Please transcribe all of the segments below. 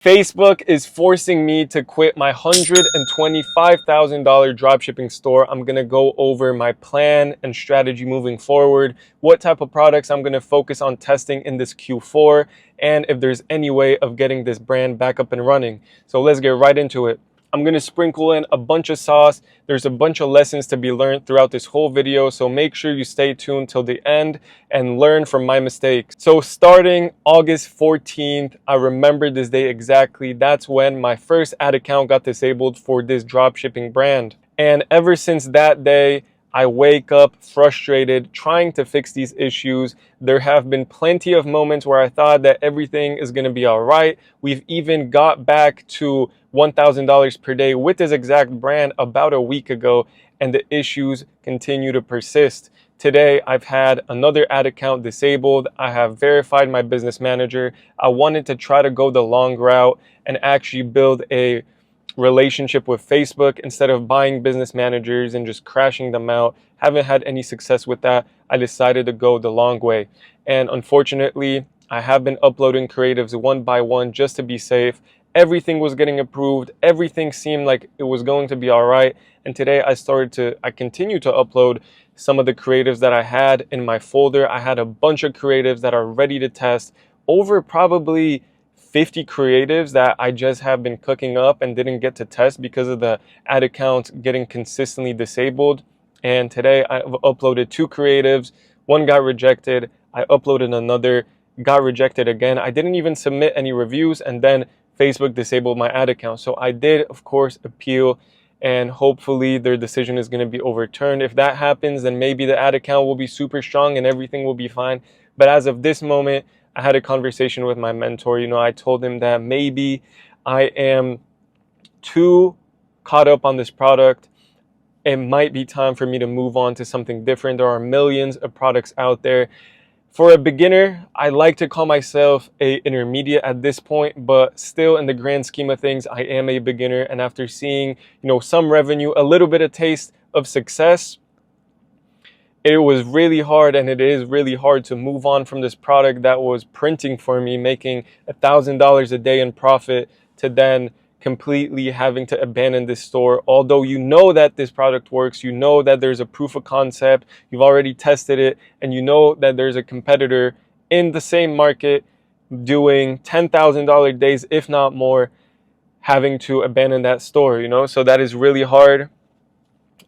Facebook is forcing me to quit my $125,000 dropshipping store. I'm going to go over my plan and strategy moving forward, what type of products I'm going to focus on testing in this Q4, and if there's any way of getting this brand back up and running. So let's get right into it. I'm going to sprinkle in a bunch of sauce. There's a bunch of lessons to be learned throughout this whole video, so make sure you stay tuned till the end and learn from my mistakes. So starting August 14th, I remember this day exactly. That's when my first ad account got disabled for this dropshipping brand. And ever since that day, I wake up frustrated, trying to fix these issues. There have been plenty of moments where I thought that everything is going to be all right. We've even got back to $1,000 per day with this exact brand about a week ago, and the issues continue to persist. Today, I've had another ad account disabled. I have verified my business manager. I wanted to try to go the long route and actually build a relationship with Facebook instead of buying business managers and just crashing them out. Haven't had any success with that. I decided to go the long way. And unfortunately, I have been uploading creatives one by one just to be safe. Everything was getting approved. Everything seemed like it was going to be all right. And today I continue to upload some of the creatives that I had in my folder. I had a bunch of creatives that are ready to test, over probably 50 creatives that I just have been cooking up and didn't get to test because of the ad accounts getting consistently disabled. And today I've uploaded 2 creatives. One got rejected. I uploaded another, got rejected again. I didn't even submit any reviews, and then Facebook disabled my ad account. So I did, of course, appeal, and hopefully their decision is going to be overturned. If that happens, then maybe the ad account will be super strong and everything will be fine. But as of this moment, I had a conversation with my mentor. I told him that maybe I am too caught up on this product. It might be time for me to move on to something different. There are millions of products out there. For a beginner, I like to call myself an intermediate at this point, but still in the grand scheme of things, I am a beginner. And after seeing, some revenue, a little bit of taste of success, it was really hard, and it is really hard to move on from this product that was printing for me, making $1,000 a day in profit, to then completely having to abandon this store. Although you know that this product works, you know that there's a proof of concept, you've already tested it, and you know that there's a competitor in the same market doing $10,000 days, if not more, having to abandon that store, So that is really hard.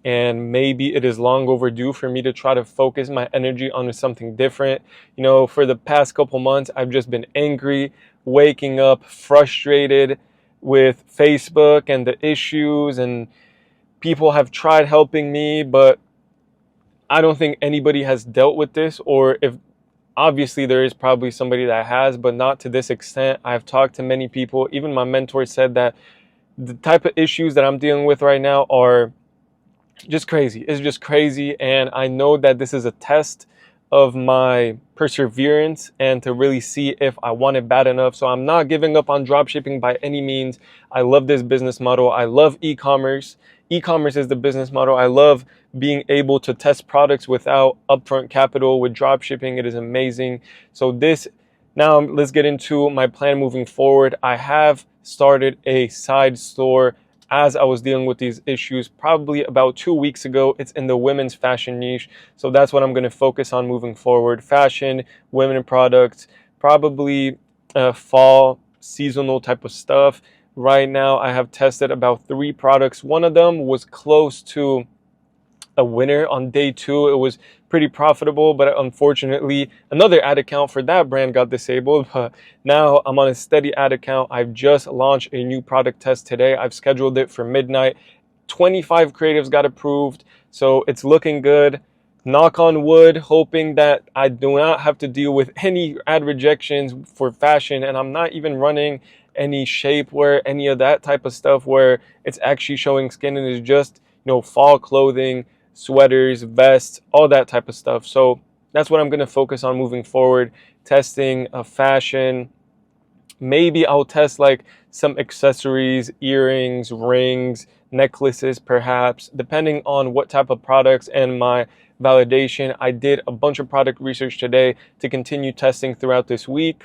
And maybe it is long overdue for me to try to focus my energy on something different. For the past couple months, I've just been angry, waking up frustrated with Facebook and the issues, and people have tried helping me, but I don't think anybody has dealt with this, or if obviously there is probably somebody that has, but not to this extent. I've talked to many people. Even my mentor said that the type of issues that I'm dealing with right now are just crazy. It's just crazy. And I know that this is a test of my perseverance and to really see if I want it bad enough. So I'm not giving up on dropshipping by any means. I love this business model. I love e-commerce. E-commerce is the business model. I love being able to test products without upfront capital. With dropshipping, it is amazing. So now let's get into my plan moving forward. I have started a side store as I was dealing with these issues probably about 2 weeks ago. It's in the women's fashion niche. So that's what I'm going to focus on moving forward. Fashion, women products, probably fall seasonal type of stuff. Right now, I have tested about 3 products. One of them was close to a winner on day 2. It was pretty profitable, but unfortunately another ad account for that brand got disabled. But now I'm on a steady ad account. I've just launched a new product test today. I've scheduled it for midnight. 25 creatives got approved, so it's looking good. Knock on wood, hoping that I do not have to deal with any ad rejections for fashion, and I'm not even running any shapewear, any of that type of stuff where it's actually showing skin, and it's just fall clothing, sweaters, vests, all that type of stuff. So that's what I'm going to focus on moving forward. Testing fashion. Maybe I'll test like some accessories, earrings, rings, necklaces, perhaps, depending on what type of products and my validation. I did a bunch of product research today to continue testing throughout this week.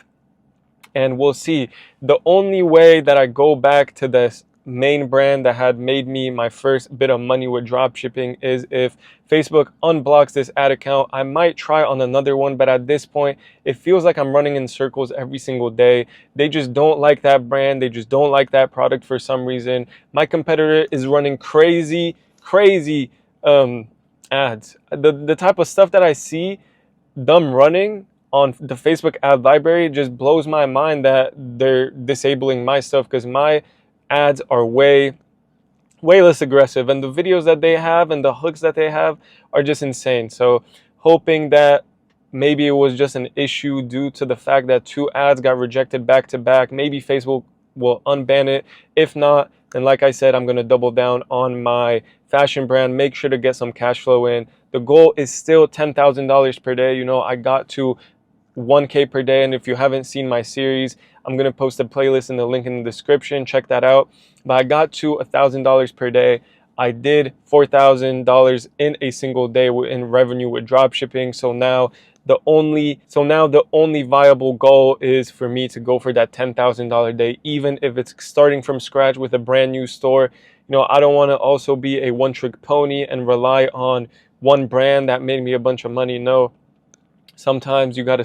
and we'll see. The only way that I go back to this main brand that had made me my first bit of money with drop shipping is if Facebook unblocks this ad account. I might try on another one, but at this point it feels like I'm running in circles every single day. They just don't like that brand, they just don't like that product for some reason. My competitor is running crazy ads. The type of stuff that I see them running on the Facebook ad library just blows my mind that they're disabling my stuff, because my ads are way less aggressive, and the videos that they have and the hooks that they have are just insane. So hoping that maybe it was just an issue due to the fact that 2 ads got rejected back to back. Maybe Facebook will unban it. If not, then like I said, I'm going to double down on my fashion brand, make sure to get some cash flow in. The goal is still $10,000 per day. You know, I got to 1K per day, and if you haven't seen my series, I'm gonna post a playlist in the link in the description, check that out. But I got to $1,000 per day. I did $4,000 in a single day in revenue with drop shipping. So now the only viable goal is for me to go for that $10,000 day, even if it's starting from scratch with a brand new store. You know, I don't want to also be a one-trick pony and rely on one brand that made me a bunch of money. No, sometimes you got to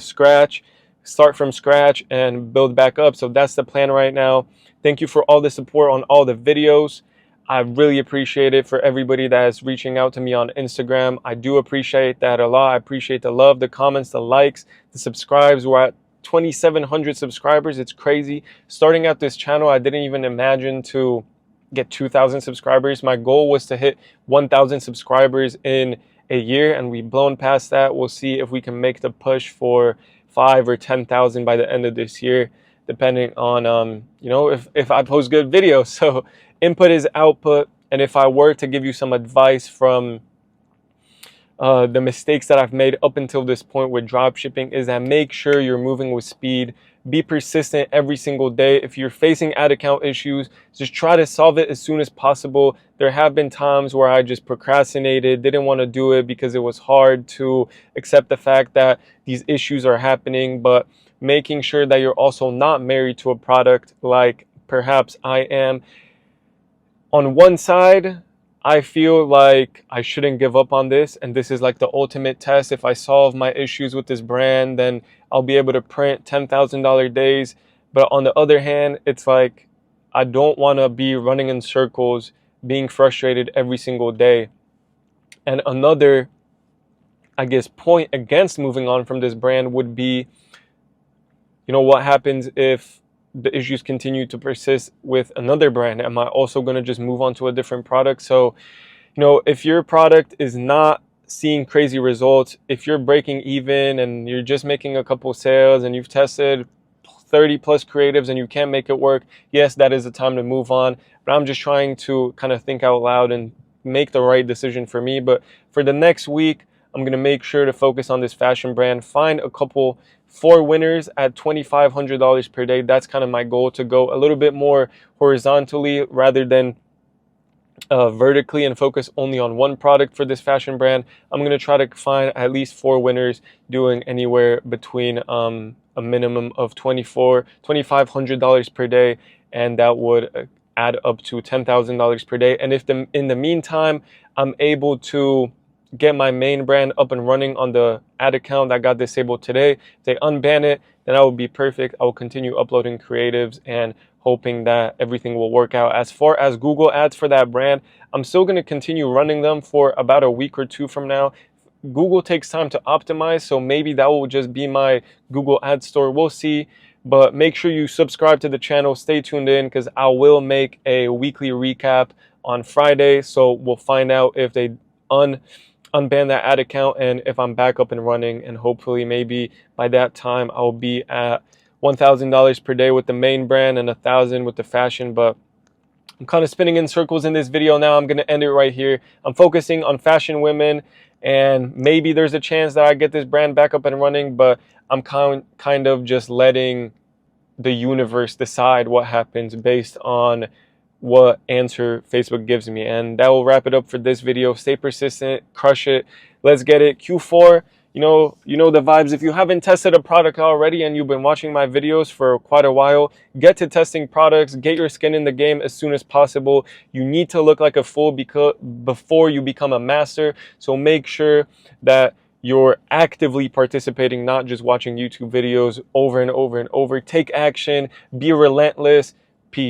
start from scratch and build back up. So that's the plan right now. Thank you for all the support on all the videos. I really appreciate it. For everybody that is reaching out to me on Instagram, I do appreciate that a lot. I appreciate the love, the comments, the likes, the subscribes. We're at 2,700 subscribers. It's crazy. Starting out this channel, I didn't even imagine to get 2,000 subscribers. My goal was to hit 1,000 subscribers in a year, and we've blown past that. We'll see if we can make the push for 5 or 10,000 by the end of this year, depending on you know, if I post good videos. So input is output, and if I were to give you some advice from the mistakes that I've made up until this point with drop shipping, is that make sure you're moving with speed. Be persistent every single day. If you're facing ad account issues, just try to solve it as soon as possible. There have been times where I just procrastinated, didn't want to do it because it was hard to accept the fact that these issues are happening. But making sure that you're also not married to a product like perhaps I am. On one side, I feel like I shouldn't give up on this, and this is like the ultimate test. If I solve my issues with this brand, then I'll be able to print $10,000 days. But on the other hand, it's like I don't want to be running in circles, being frustrated every single day. And another, I guess, point against moving on from this brand would be, you know, what happens if the issues continue to persist with another brand? Am I also going to just move on to a different product? So, you know, if your product is not seeing crazy results, if you're breaking even and you're just making a couple sales and you've tested 30 plus creatives and you can't make it work, yes, that is the time to move on. But I'm just trying to kind of think out loud and make the right decision for me. But for the next week, I'm going to make sure to focus on this fashion brand, find a couple 4 winners at $2,500 per day. That's kind of my goal, to go a little bit more horizontally rather than vertically and focus only on one product for this fashion brand. I'm going to try to find at least 4 winners doing anywhere between a minimum of $2,500 per day, and that would add up to $10,000 per day. And if in the meantime I'm able to get my main brand up and running on the ad account that got disabled today, if they unban it, then that would be perfect. I will continue uploading creatives and hoping that everything will work out. As far as Google ads for that brand, I'm still going to continue running them for about a week or 2 from now. Google takes time to optimize, so maybe that will just be my Google ad store. We'll see. But make sure you subscribe to the channel, stay tuned in, because I will make a weekly recap on Friday. So we'll find out if they unban that ad account and if I'm back up and running, and hopefully maybe by that time I'll be at $1,000 per day with the main brand and $1,000 with the fashion. But I'm kind of spinning in circles in this video now. I'm going to end it right here. I'm focusing on fashion women, and maybe there's a chance that I get this brand back up and running, but I'm kind of just letting the universe decide what happens based on what answer Facebook gives me. And that will wrap it up for this video. Stay persistent, crush it, let's get it. Q4, You know the vibes. If you haven't tested a product already and you've been watching my videos for quite a while, get to testing products, get your skin in the game as soon as possible. You need to look like a fool before you become a master. So make sure that you're actively participating, not just watching YouTube videos over and over and over. Take action, be relentless. Peace.